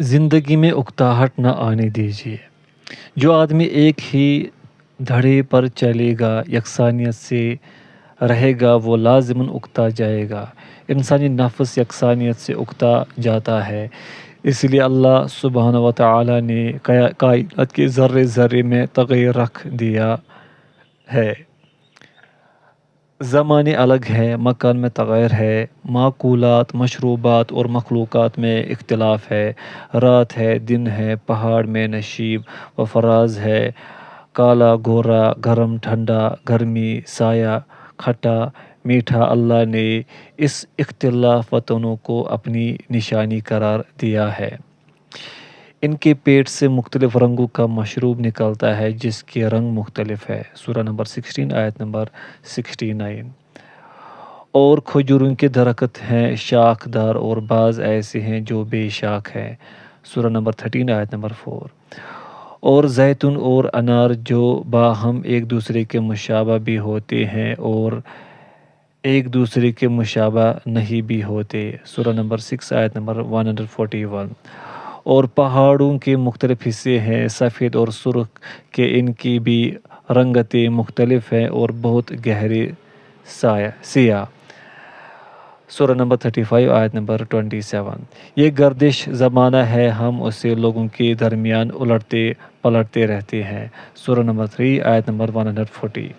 زندگی میں اکتاہٹ نہ آنے دیجیے۔ جو آدمی ایک ہی دھڑے پر چلے گا، یکسانیت سے رہے گا، وہ لازماً اکتا جائے گا۔ انسانی نفس یکسانیت سے اکتا جاتا ہے، اس لیے اللہ سبحانہ و تعالیٰ نے کائنات کے ذرے ذرے میں تغیر رکھ دیا ہے۔ زمانے الگ ہیں، مکان میں تغیر ہے، معقولات، مشروبات اور مخلوقات میں اختلاف ہے، رات ہے، دن ہے، پہاڑ میں نشیب و فراز ہے، کالا گورا، گرم ٹھنڈا، گرمی سایہ، کھٹا میٹھا۔ اللہ نے اس اختلاف و تنوع کو اپنی نشانی قرار دیا ہے۔ ان کے پیٹ سے مختلف رنگوں کا مشروب نکلتا ہے جس کے رنگ مختلف ہے۔ سورہ نمبر 16 آیت نمبر 69۔ اور کھجوروں کے درخت ہیں شاخ دار اور بعض ایسے ہیں جو بے شاخ ہیں۔ سورہ نمبر 13 آیت نمبر 4۔ اور زیتون اور انار جو باہم ایک دوسرے کے مشابہ بھی ہوتے ہیں اور ایک دوسرے کے مشابہ نہیں بھی ہوتے۔ سورہ نمبر 6 آیت نمبر 141۔ اور پہاڑوں کے مختلف حصے ہیں، سفید اور سرخ کہ ان کی بھی رنگتیں مختلف ہیں اور بہت گہرے سیاہ۔ سورہ نمبر 35 آیت نمبر 27۔ یہ گردش زمانہ ہے، ہم اسے لوگوں کے درمیان الٹتے پلٹتے رہتے ہیں۔ سورہ نمبر 3 آیت نمبر 140۔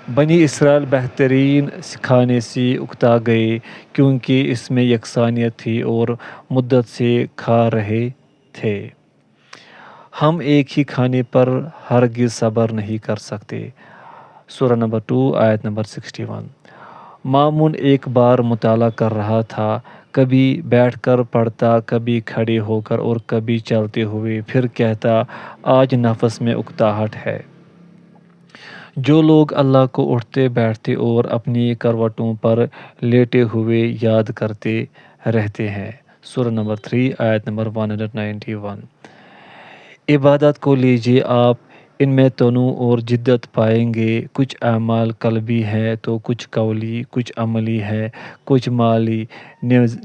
بنی اسرائیل بہترین کھانے سے اکتا گئے کیونکہ اس میں یکسانیت تھی اور مدت سے کھا رہے تھے۔ ہم ایک ہی کھانے پر ہرگز صبر نہیں کر سکتے۔ سورہ نمبر 2 آیت نمبر 61۔ مامون ایک بار مطالعہ کر رہا تھا، کبھی بیٹھ کر پڑھتا، کبھی کھڑے ہو کر اور کبھی چلتے ہوئے، پھر کہتا آج نفس میں اکتاہٹ ہے۔ جو لوگ اللہ کو اٹھتے بیٹھتے اور اپنی کروٹوں پر لیٹے ہوئے یاد کرتے رہتے ہیں۔ سورہ نمبر 3 آیت نمبر 191۔ عبادت کو لیجیے، آپ ان میں تنوع اور جدت پائیں گے۔ کچھ اعمال قلبی ہیں تو کچھ قولی، کچھ عملی ہیں، کچھ مالی،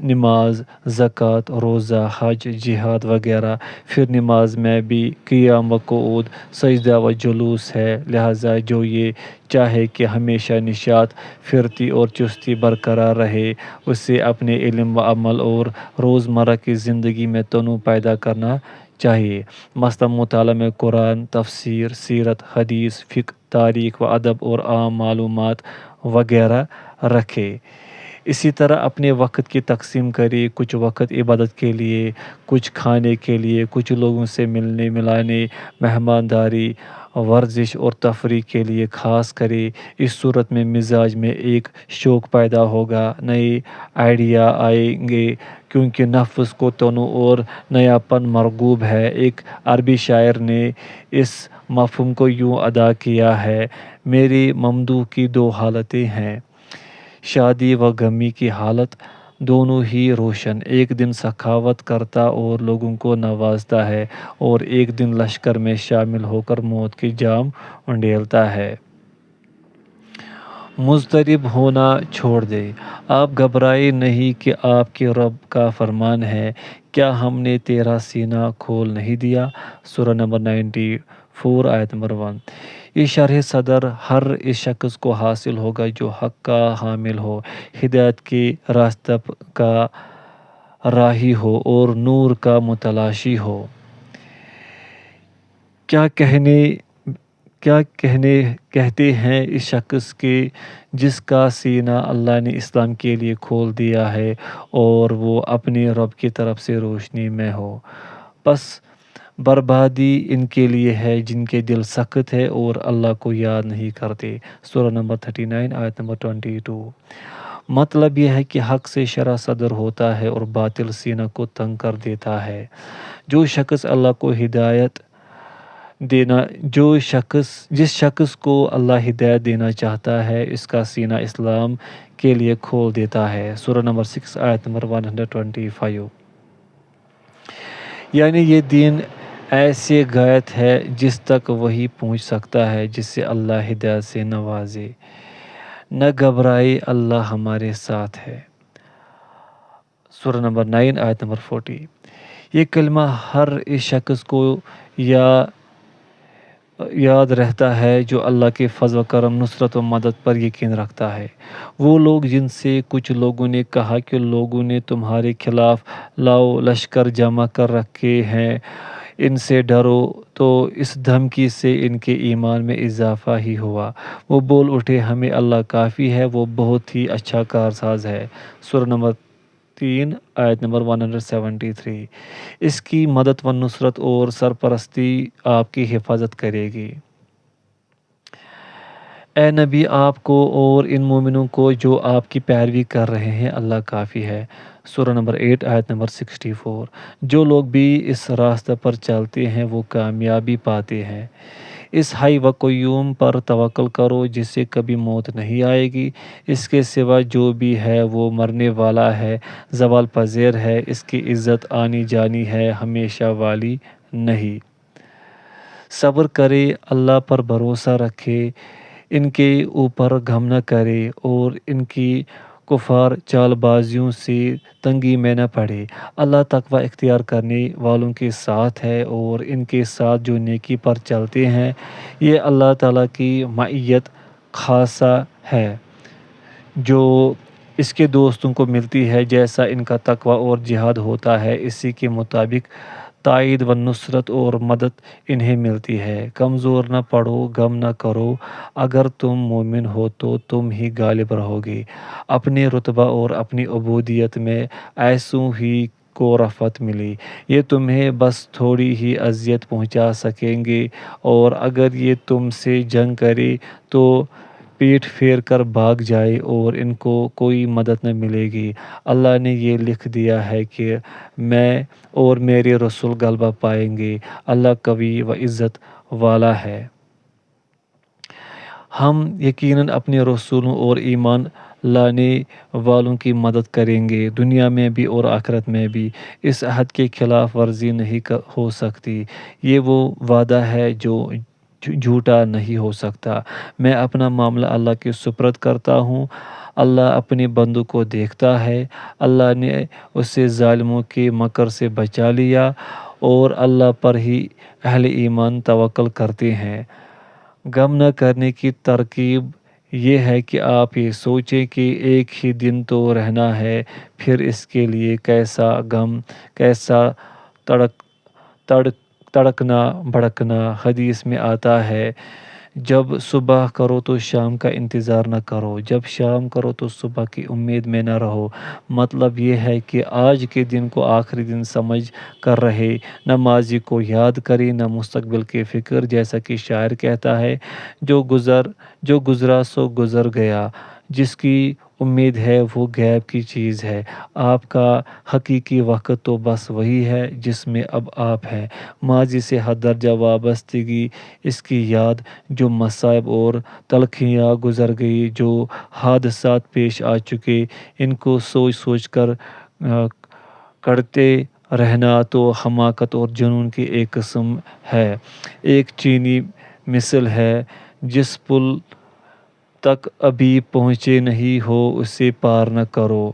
نماز، زکوٰۃ، روزہ، حج، جہاد وغیرہ۔ پھر نماز میں بھی قیام و قعود، سجدہ و جلوس ہے، لہٰذا جو یہ چاہے کہ ہمیشہ نشاط، پھرتی اور چستی برقرار رہے، اسے اپنے علم و عمل اور روزمرہ کی زندگی میں تنوع پیدا کرنا چاہیے۔ مثلاً مطالعہ میں قرآن، تفسیر، سیرت، حدیث، فقہ، تاریخ و ادب اور عام معلومات وغیرہ رکھے۔ اسی طرح اپنے وقت کی تقسیم کرے، کچھ وقت عبادت کے لیے، کچھ کھانے کے لیے، کچھ لوگوں سے ملنے ملانے، مہمانداری، ورزش اور تفریح کے لیے خاص کرے۔ اس صورت میں مزاج میں ایک شوق پیدا ہوگا، نئے آئیڈیا آئیں گے کیونکہ نفس کو تنوع اور نیاپن مرغوب ہے۔ ایک عربی شاعر نے اس مفہوم کو یوں ادا کیا ہے: میری ممدوح کی دو حالتیں ہیں، شادی و غمی کی حالت، دونوں ہی روشن۔ ایک دن سخاوت کرتا اور لوگوں کو نوازتا ہے اور ایک دن لشکر میں شامل ہو کر موت کی جام انڈیلتا ہے۔ مضطرب ہونا چھوڑ دیں، آپ گھبرائیں نہیں کہ آپ کے رب کا فرمان ہے، کیا ہم نے تیرا سینہ کھول نہیں دیا؟ سورہ نمبر 94 آیت نمبر 1۔ یہ شرح صدر ہر اس شخص کو حاصل ہوگا جو حق کا حامل ہو، ہدایت کے راستہ کا راہی ہو اور نور کا متلاشی ہو۔ کیا کہتے ہیں اس شخص کے جس کا سینہ اللہ نے اسلام کے لیے کھول دیا ہے اور وہ اپنے رب کی طرف سے روشنی میں ہو؟ پس بربادی ان کے لیے ہے جن کے دل سخت ہے اور اللہ کو یاد نہیں کرتے۔ سورہ نمبر 39 آیت نمبر 22۔ مطلب یہ ہے کہ حق سے شرح صدر ہوتا ہے اور باطل سینہ کو تنگ کر دیتا ہے۔ جس شخص کو اللہ ہدایت دینا چاہتا ہے، اس کا سینہ اسلام کے لیے کھول دیتا ہے۔ سورہ نمبر 6 آیت نمبر 125۔ یعنی یہ دین ایسی غایت ہے جس تک وہی پہنچ سکتا ہے جسے اللہ ہدایت سے نوازے۔ نہ گھبرائے، اللہ ہمارے ساتھ ہے۔ سورہ نمبر 9 آیت نمبر 40۔ یہ کلمہ ہر اس شخص کو یا یاد رہتا ہے جو اللہ کے فضل و کرم، نصرت و مدد پر یقین رکھتا ہے۔ وہ لوگ جن سے کچھ لوگوں نے کہا کہ لوگوں نے تمہارے خلاف لاؤ لشکر جمع کر رکھے ہیں، ان سے ڈرو، تو اس دھمکی سے ان کے ایمان میں اضافہ ہی ہوا۔ وہ بول اٹھے ہمیں اللہ کافی ہے، وہ بہت ہی اچھا کارساز ہے۔ سورہ نمبر 3 آیت نمبر 173۔ اس کی مدد و نصرت اور سرپرستی آپ کی حفاظت کرے گی۔ اے نبی، آپ کو اور ان مومنوں کو جو آپ کی پیروی کر رہے ہیں اللہ کافی ہے۔ سورہ نمبر 8 آیت نمبر 64۔ جو لوگ بھی اس راستہ پر چلتے ہیں وہ کامیابی پاتے ہیں۔ اس حی و قیوم پر توکل کرو جس سے کبھی موت نہیں آئے گی۔ اس کے سوا جو بھی ہے وہ مرنے والا ہے، زوال پذیر ہے، اس کی عزت آنی جانی ہے، ہمیشہ والی نہیں۔ صبر کرے، اللہ پر بھروسہ رکھے، ان کے اوپر غم نہ کرے اور ان کی کفار چال بازیوں سے تنگی میں نہ پڑے۔ اللہ تقوی اختیار کرنے والوں کے ساتھ ہے اور ان کے ساتھ جو نیکی پر چلتے ہیں۔ یہ اللہ تعالیٰ کی معیت خاصہ ہے جو اس کے دوستوں کو ملتی ہے۔ جیسا ان کا تقوی اور جہاد ہوتا ہے اسی کے مطابق تائید و نصرت اور مدد انہیں ملتی ہے۔ کمزور نہ پڑو، غم نہ کرو، اگر تم مومن ہو تو تم ہی غالب رہو گے۔ اپنے رتبہ اور اپنی عبودیت میں ایسوں ہی کو رفعت ملی، یہ تمہیں بس تھوڑی ہی اذیت پہنچا سکیں گے، اور اگر یہ تم سے جنگ کرے تو پیٹھ پھیر کر بھاگ جائے اور ان کو کوئی مدد نہ ملے گی۔ اللہ نے یہ لکھ دیا ہے کہ میں اور میرے رسول غلبہ پائیں گے۔ اللہ قوی و عزت والا ہے۔ ہم یقیناً اپنے رسولوں اور ایمان لانے والوں کی مدد کریں گے، دنیا میں بھی اور آخرت میں بھی۔ اس عہد کی خلاف ورزی نہیں ہو سکتی، یہ وہ وعدہ ہے جو جھوٹا نہیں ہو سکتا۔ میں اپنا معاملہ اللہ کے سپرد کرتا ہوں، اللہ اپنے بندوں کو دیکھتا ہے۔ اللہ نے اسے ظالموں کے مکر سے بچا لیا، اور اللہ پر ہی اہل ایمان توکل کرتے ہیں۔ غم نہ کرنے کی ترکیب یہ ہے کہ آپ یہ سوچیں کہ ایک ہی دن تو رہنا ہے، پھر اس کے لیے کیسا غم، کیسا تڑکنا بھڑکنا۔ حدیث میں آتا ہے جب صبح کرو تو شام کا انتظار نہ کرو، جب شام کرو تو صبح کی امید میں نہ رہو۔ مطلب یہ ہے کہ آج کے دن کو آخری دن سمجھ کر رہے، نہ ماضی کو یاد کرے نہ مستقبل کی فکر۔ جیسا کہ شاعر کہتا ہے جو گزرا سو گزر گیا، جس کی امید ہے وہ غیب کی چیز ہے۔ آپ کا حقیقی وقت تو بس وہی ہے جس میں اب آپ ہیں۔ ماضی سے حد درجہ وابستگی اس کی یاد، جو مصائب اور تلخیاں گزر گئی، جو حادثات پیش آ چکے، ان کو سوچ سوچ کر کڑتے رہنا تو حماقت اور جنون کی ایک قسم ہے۔ ایک چینی مثل ہے، جس پل تک ابھی پہنچے نہیں ہو اسے پار نہ کرو۔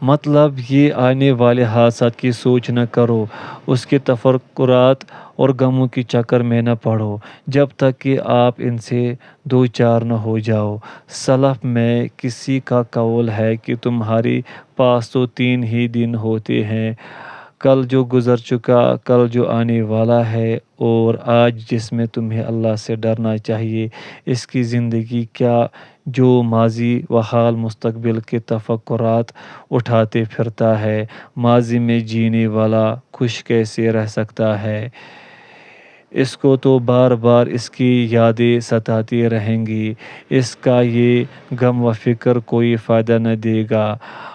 مطلب یہ آنے والے حادثات کی سوچ نہ کرو، اس کے تفکرات اور غموں کے چکر میں نہ پڑو، جب تک کہ آپ ان سے دوچار نہ ہو جاؤ۔ سلف میں کسی کا قول ہے کہ تمہارے پاس تو 3 ہی دن ہوتے ہیں، کل جو گزر چکا، کل جو آنے والا ہے، اور آج جس میں تمہیں اللہ سے ڈرنا چاہیے۔ اس کی زندگی کیا جو ماضی و حال مستقبل کے تفکرات اٹھاتے پھرتا ہے۔ ماضی میں جینے والا خوش کیسے رہ سکتا ہے، اس کو تو بار بار اس کی یادیں ستاتی رہیں گی، اس کا یہ غم و فکر کوئی فائدہ نہ دے گا۔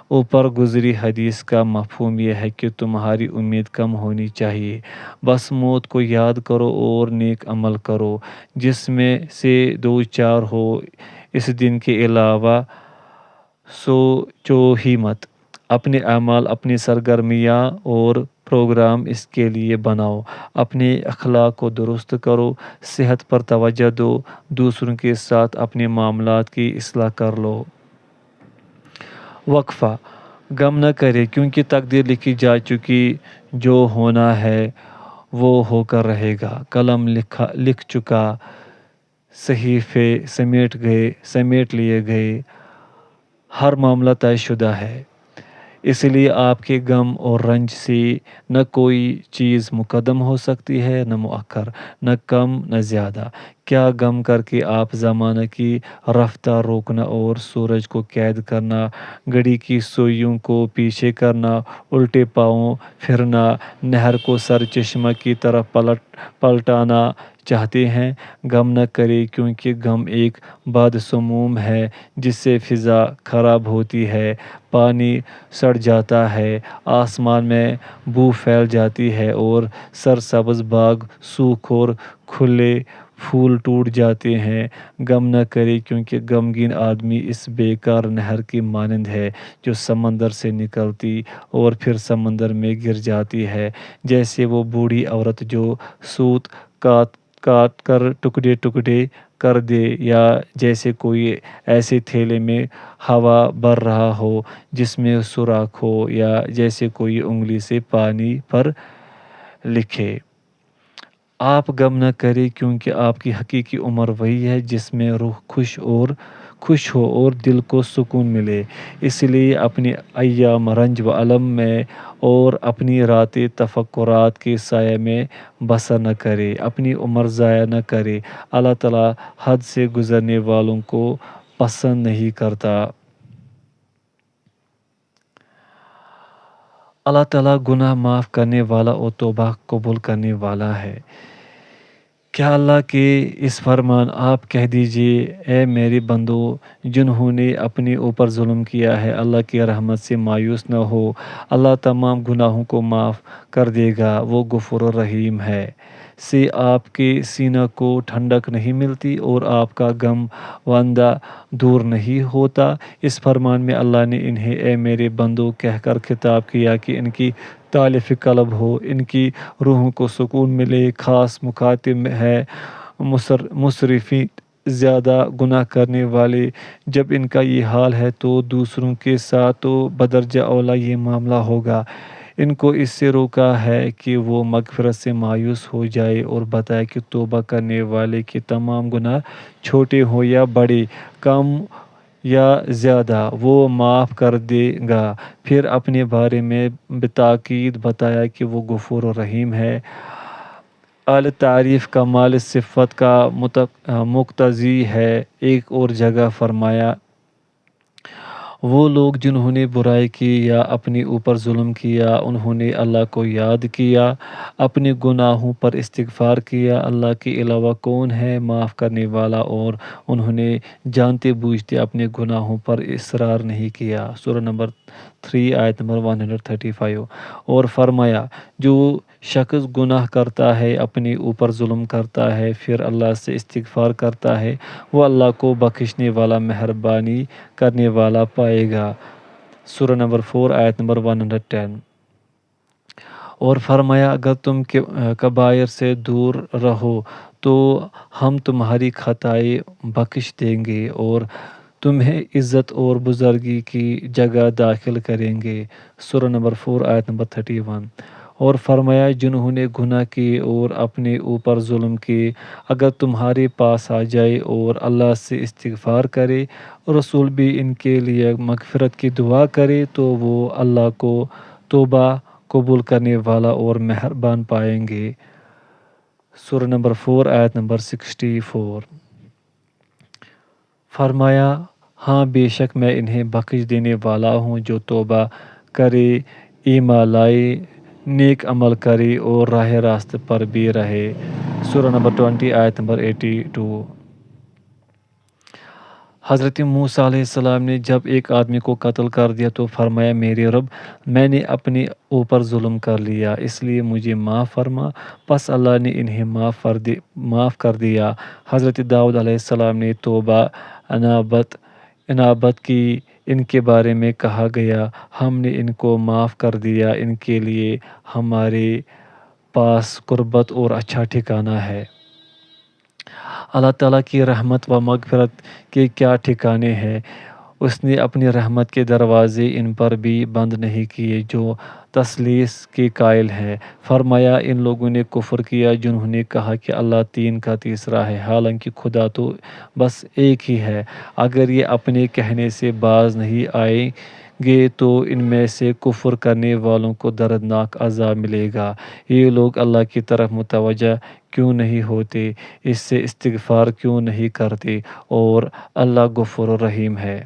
اوپر گزری حدیث کا مفہوم یہ ہے کہ تمہاری امید کم ہونی چاہیے، بس موت کو یاد کرو اور نیک عمل کرو، جس میں سے دوچار ہو اس دن کے علاوہ سوچو ہی مت۔ اپنے اعمال، اپنی سرگرمیاں اور پروگرام اس کے لیے بناؤ، اپنے اخلاق کو درست کرو، صحت پر توجہ دو، دوسروں کے ساتھ اپنے معاملات کی اصلاح کر لو۔ وقفہ۔ غم نہ کرے کیونکہ تقدیر لکھی جا چکی، جو ہونا ہے وہ ہو کر رہے گا۔ قلم لکھ چکا، صحیفے سمیٹ لیے گئے، ہر معاملہ طے شدہ ہے۔ اس لیے آپ کے غم اور رنج سے نہ کوئی چیز مقدم ہو سکتی ہے نہ مؤخر، نہ کم نہ زیادہ۔ کیا غم کر کے آپ زمانہ کی رفتار روکنا اور سورج کو قید کرنا، گھڑی کی سوئیوں کو پیچھے کرنا، الٹے پاؤں پھرنا، نہر کو سر چشمہ کی طرف پلٹانا چاہتے ہیں؟ غم نہ کرے کیونکہ غم ایک بدسموم ہے جس سے فضا خراب ہوتی ہے، پانی سڑ جاتا ہے، آسمان میں بو پھیل جاتی ہے اور سرسبز باغ سوکھ اور کھلے پھول ٹوٹ جاتے ہیں۔ غم نہ کرے کیونکہ غمگین آدمی اس بیکار نہر کی مانند ہے جو سمندر سے نکلتی اور پھر سمندر میں گر جاتی ہے، جیسے وہ بوڑھی عورت جو سوت کاٹ کر ٹکڑے ٹکڑے کر دے، یا جیسے کوئی ایسے تھیلے میں ہوا بھر رہا ہو جس میں سوراخ ہو، یا جیسے کوئی انگلی سے پانی پر لکھے۔ آپ غم نہ کریں کیونکہ آپ کی حقیقی عمر وہی ہے جس میں روح خوش ہو اور دل کو سکون ملے۔ اس لیے اپنے ایام رنج و الم میں اور اپنی راتیں تفکرات کے سائے میں بسر نہ کرے، اپنی عمر ضائع نہ کرے۔ اللہ تعالیٰ حد سے گزرنے والوں کو پسند نہیں کرتا۔ اللہ تعالیٰ گناہ معاف کرنے والا اور توبہ قبول کرنے والا ہے۔ کیا اللہ کے اس فرمان آپ کہہ دیجئے، اے میرے بندو جنہوں نے اپنے اوپر ظلم کیا ہے، اللہ کی رحمت سے مایوس نہ ہو، اللہ تمام گناہوں کو معاف کر دے گا، وہ غفور الرحیم ہے۔ سے آپ کے سینہ کو ٹھنڈک نہیں ملتی اور آپ کا غم وندہ دور نہیں ہوتا۔ اس فرمان میں اللہ نے انہیں اے میرے بندو کہہ کر خطاب کیا کہ ان کی تالیف قلب ہو، ان کی روحوں کو سکون ملے۔ خاص مخاطب ہے مسرفین، زیادہ گناہ کرنے والے۔ جب ان کا یہ حال ہے تو دوسروں کے ساتھ تو بدرجہ اولیٰ یہ معاملہ ہوگا۔ ان کو اس سے روکا ہے کہ وہ مغفرت سے مایوس ہو جائے اور بتائے کہ توبہ کرنے والے کے تمام گناہ چھوٹے ہوں یا بڑے، کم یا زیادہ، وہ معاف کر دے گا۔ پھر اپنے بارے میں بتاکید بتایا کہ وہ غفور الرحیم ہے۔ اعلی تعریف کمال صفت کا مقتضی ہے۔ ایک اور جگہ فرمایا، وہ لوگ جنہوں نے برائی کی یا اپنے اوپر ظلم کیا، انہوں نے اللہ کو یاد کیا، اپنے گناہوں پر استغفار کیا، اللہ کے علاوہ کون ہے معاف کرنے والا، اور انہوں نے جانتے بوجھتے اپنے گناہوں پر اصرار نہیں کیا۔ سورہ نمبر 3 آیت نمبر 135۔ اور فرمایا، جو شخص گناہ کرتا ہے، اپنے اوپر ظلم کرتا ہے، پھر اللہ سے استغفار کرتا ہے، وہ اللہ کو بخشنے والا، مہربانی کرنے والا پائے گا۔ سورہ نمبر 4 آیت نمبر 110۔ اور فرمایا، اگر تم کبائر سے دور رہو تو ہم تمہاری خطائیں بخش دیں گے اور تمہیں عزت اور بزرگی کی جگہ داخل کریں گے۔ سورہ نمبر 4 آیت نمبر 31۔ اور فرمایا، جنہوں نے گناہ کیے اور اپنے اوپر ظلم کیے، اگر تمہارے پاس آ جائے اور اللہ سے استغفار کرے، رسول بھی ان کے لیے مغفرت کی دعا کرے، تو وہ اللہ کو توبہ قبول کرنے والا اور مہربان پائیں گے۔ سورہ نمبر 4 آیت نمبر 64۔ فرمایا، ہاں بے شک میں انہیں بخش دینے والا ہوں جو توبہ کرے، ایمان لائے، نیک عمل کرے اور راہ راست پر بھی رہے۔ سورہ نمبر 20 آیت نمبر 82۔ حضرت موسیٰ علیہ السلام نے جب ایک آدمی کو قتل کر دیا تو فرمایا، میرے رب، میں نے اپنے اوپر ظلم کر لیا، اس لیے مجھے معاف فرما۔ پس اللہ نے انہیں معاف کر دیا۔ حضرت داؤد علیہ السلام نے توبہ انابت کی۔ ان کے بارے میں کہا گیا، ہم نے ان کو معاف کر دیا، ان کے لیے ہمارے پاس قربت اور اچھا ٹھکانہ ہے۔ اللہ تعالیٰ کی رحمت و مغفرت کے کیا ٹھکانے ہیں۔ اس نے اپنی رحمت کے دروازے ان پر بھی بند نہیں کیے جو تثلیث کے قائل ہے۔ فرمایا ان لوگوں نے کفر کیا جنہوں نے کہا کہ اللہ تین کا تیسرا ہے، حالانکہ خدا تو بس ایک ہی ہے۔ اگر یہ اپنے کہنے سے باز نہیں آئیں گے تو ان میں سے کفر کرنے والوں کو دردناک عذاب ملے گا۔ یہ لوگ اللہ کی طرف متوجہ کیوں نہیں ہوتے، اس سے استغفار کیوں نہیں کرتے، اور اللہ غفور رحیم ہے۔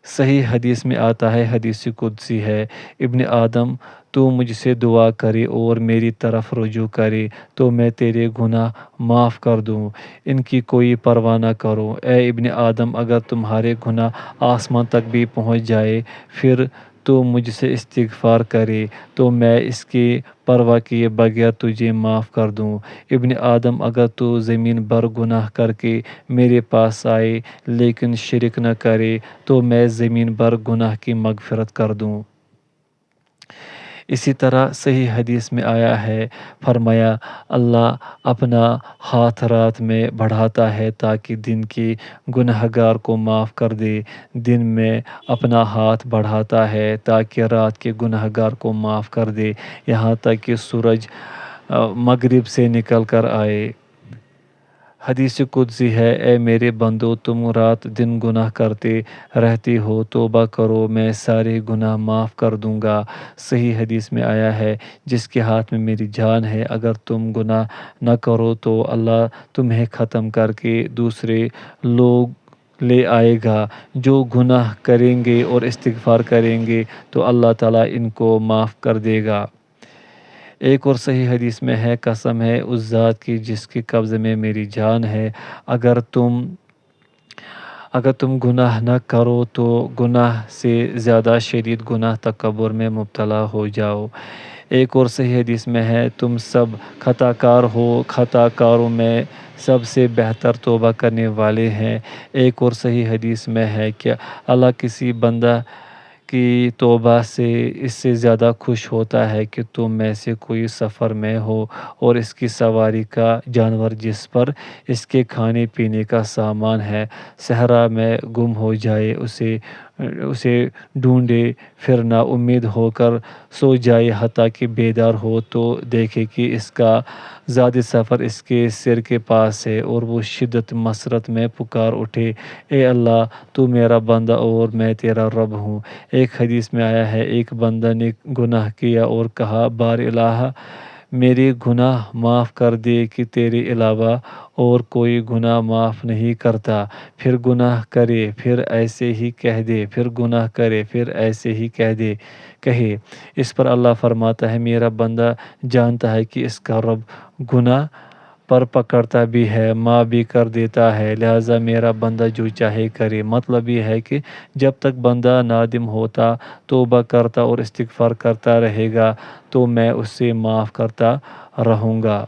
صحیح حدیث میں آتا ہے، حدیث قدسی ہے، ابن آدم تو مجھ سے دعا کرے اور میری طرف رجوع کرے تو میں تیرے گناہ معاف کر دوں، ان کی کوئی پرواہ نہ کرو۔ اے ابن آدم، اگر تمہارے گناہ آسمان تک بھی پہنچ جائے پھر تو مجھ سے استغفار کرے تو میں اس کی پرواہ کیے بغیر تجھے معاف کر دوں۔ ابن آدم، اگر تو زمین بھر گناہ کر کے میرے پاس آئے لیکن شرک نہ کرے تو میں زمین بھر گناہ کی مغفرت کر دوں۔ اسی طرح صحیح حدیث میں آیا ہے، فرمایا اللہ اپنا ہاتھ رات میں بڑھاتا ہے تاکہ دن کے گنہگار کو معاف کر دے، دن میں اپنا ہاتھ بڑھاتا ہے تاکہ رات کے گنہگار کو معاف کر دے، یہاں تک کہ سورج مغرب سے نکل کر آئے۔ حدیث قدسی ہے، اے میرے بندو، تم رات دن گناہ کرتے رہتے ہو، توبہ کرو میں سارے گناہ معاف کر دوں گا۔ صحیح حدیث میں آیا ہے، جس کے ہاتھ میں میری جان ہے، اگر تم گناہ نہ کرو تو اللہ تمہیں ختم کر کے دوسرے لوگ لے آئے گا جو گناہ کریں گے اور استغفار کریں گے تو اللہ تعالیٰ ان کو معاف کر دے گا۔ ایک اور صحیح حدیث میں ہے، قسم ہے اس ذات کی جس کے قبضے میں میری جان ہے، اگر تم گناہ نہ کرو تو گناہ سے زیادہ شدید گناہ تکبر میں مبتلا ہو جاؤ۔ ایک اور صحیح حدیث میں ہے، تم سب خطا کار ہو، خطا کاروں میں سب سے بہتر توبہ کرنے والے ہیں۔ ایک اور صحیح حدیث میں ہے کہ اللہ کسی بندہ کی توبہ سے اس سے زیادہ خوش ہوتا ہے کہ تم میں سے کوئی سفر میں ہو اور اس کی سواری کا جانور جس پر اس کے کھانے پینے کا سامان ہے صحرا میں گم ہو جائے، اسے ڈھونڈے پھر نا امید ہو کر سو جائے حتیٰ کہ بیدار ہو تو دیکھے کہ اس کا زاد سفر اس کے سر کے پاس ہے اور وہ شدت مسرت میں پکار اٹھے، اے اللہ تو میرا بندہ اور میں تیرا رب ہوں۔ ایک حدیث میں آیا ہے، ایک بندہ نے گناہ کیا اور کہا، بار الہ میرے گناہ معاف کر دے کہ تیرے علاوہ اور کوئی گناہ معاف نہیں کرتا، پھر گناہ کرے پھر ایسے ہی کہہ دے، پھر گناہ کرے پھر ایسے ہی کہے۔ اس پر اللہ فرماتا ہے، میرا بندہ جانتا ہے کہ اس کا رب گناہ پر پکڑتا بھی ہے، معاف بھی کر دیتا ہے، لہٰذا میرا بندہ جو چاہے کرے۔ مطلب یہ ہے کہ جب تک بندہ نادم ہوتا، توبہ کرتا اور استغفار کرتا رہے گا تو میں اسے معاف کرتا رہوں گا۔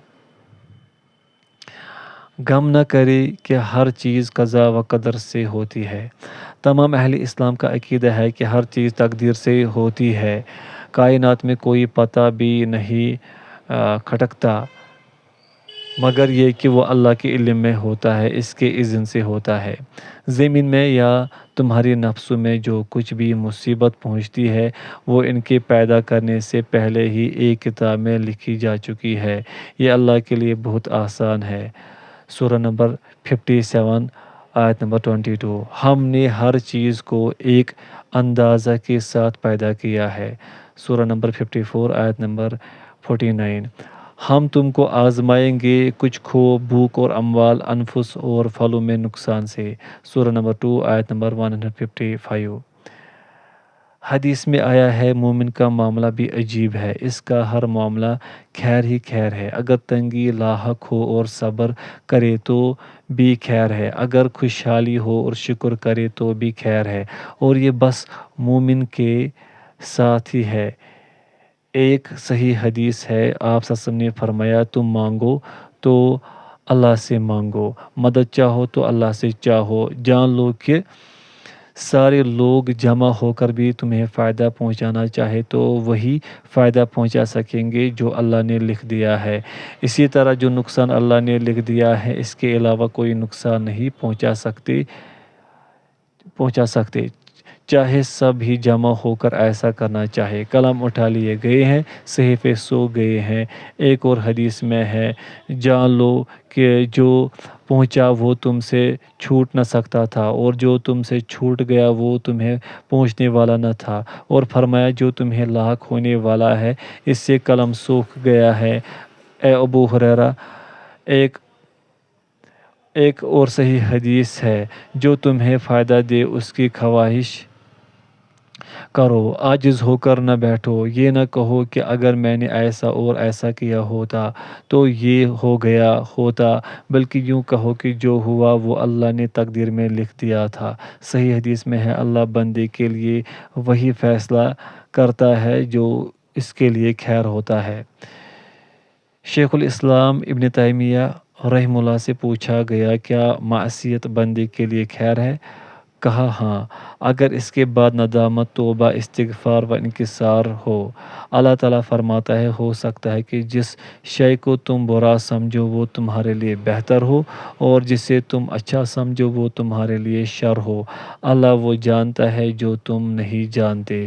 غم نہ کرے کہ ہر چیز قضا و قدر سے ہوتی ہے۔ تمام اہل اسلام کا عقیدہ ہے کہ ہر چیز تقدیر سے ہوتی ہے۔ کائنات میں کوئی پتا بھی نہیں کھٹکتا مگر یہ کہ وہ اللہ کے علم میں ہوتا ہے، اس کے اذن سے ہوتا ہے۔ زمین میں یا تمہاری نفسوں میں جو کچھ بھی مصیبت پہنچتی ہے وہ ان کے پیدا کرنے سے پہلے ہی ایک کتاب میں لکھی جا چکی ہے، یہ اللہ کے لیے بہت آسان ہے۔ سورہ نمبر 57 آیت نمبر 22۔ ہم نے ہر چیز کو ایک اندازہ کے ساتھ پیدا کیا ہے۔ سورہ نمبر 54 آیت نمبر 49۔ ہم تم کو آزمائیں گے کچھ کھو، بھوک اور اموال، انفس اور پھلوں میں نقصان سے۔ سورہ نمبر 2 آیت نمبر 155۔ حدیث میں آیا ہے، مومن کا معاملہ بھی عجیب ہے، اس کا ہر معاملہ خیر ہی خیر ہے، اگر تنگی لاحق ہو اور صبر کرے تو بھی خیر ہے، اگر خوشحالی ہو اور شکر کرے تو بھی خیر ہے، اور یہ بس مومن کے ساتھ ہی ہے۔ ایک صحیح حدیث ہے، آپ صلی اللہ علیہ وسلم نے فرمایا، تم مانگو تو اللہ سے مانگو، مدد چاہو تو اللہ سے چاہو، جان لو کہ سارے لوگ جمع ہو کر بھی تمہیں فائدہ پہنچانا چاہے تو وہی فائدہ پہنچا سکیں گے جو اللہ نے لکھ دیا ہے، اسی طرح جو نقصان اللہ نے لکھ دیا ہے اس کے علاوہ کوئی نقصان نہیں پہنچا سکتے، چاہے سب ہی جمع ہو کر ایسا کرنا چاہے۔ قلم اٹھا لیے گئے ہیں، صحیفے سو گئے ہیں۔ ایک اور حدیث میں ہے، جان لو کہ جو پہنچا وہ تم سے چھوٹ نہ سکتا تھا، اور جو تم سے چھوٹ گیا وہ تمہیں پہنچنے والا نہ تھا، اور فرمایا جو تمہیں لاحق ہونے والا ہے اس سے قلم سوکھ گیا ہے۔ اے ابو ہریرہ، ایک اور صحیح حدیث ہے، جو تمہیں فائدہ دے اس کی خواہش کرو، عاجز ہو کر نہ بیٹھو، یہ نہ کہو کہ اگر میں نے ایسا اور ایسا کیا ہوتا تو یہ ہو گیا ہوتا، بلکہ یوں کہو کہ جو ہوا وہ اللہ نے تقدیر میں لکھ دیا تھا۔ صحیح حدیث میں ہے، اللہ بندے کے لیے وہی فیصلہ کرتا ہے جو اس کے لیے خیر ہوتا ہے۔ شیخ الاسلام ابن تیمیہ رحمہ اللہ سے پوچھا گیا، کیا معصیت بندے کے لیے خیر ہے؟ کہا ہاں، اگر اس کے بعد ندامت، توبہ، استغفار و انکسار ہو۔ اللہ تعالیٰ فرماتا ہے، ہو سکتا ہے کہ جس شے کو تم برا سمجھو وہ تمہارے لیے بہتر ہو، اور جسے تم اچھا سمجھو وہ تمہارے لیے شر ہو۔ اللہ وہ جانتا ہے جو تم نہیں جانتے۔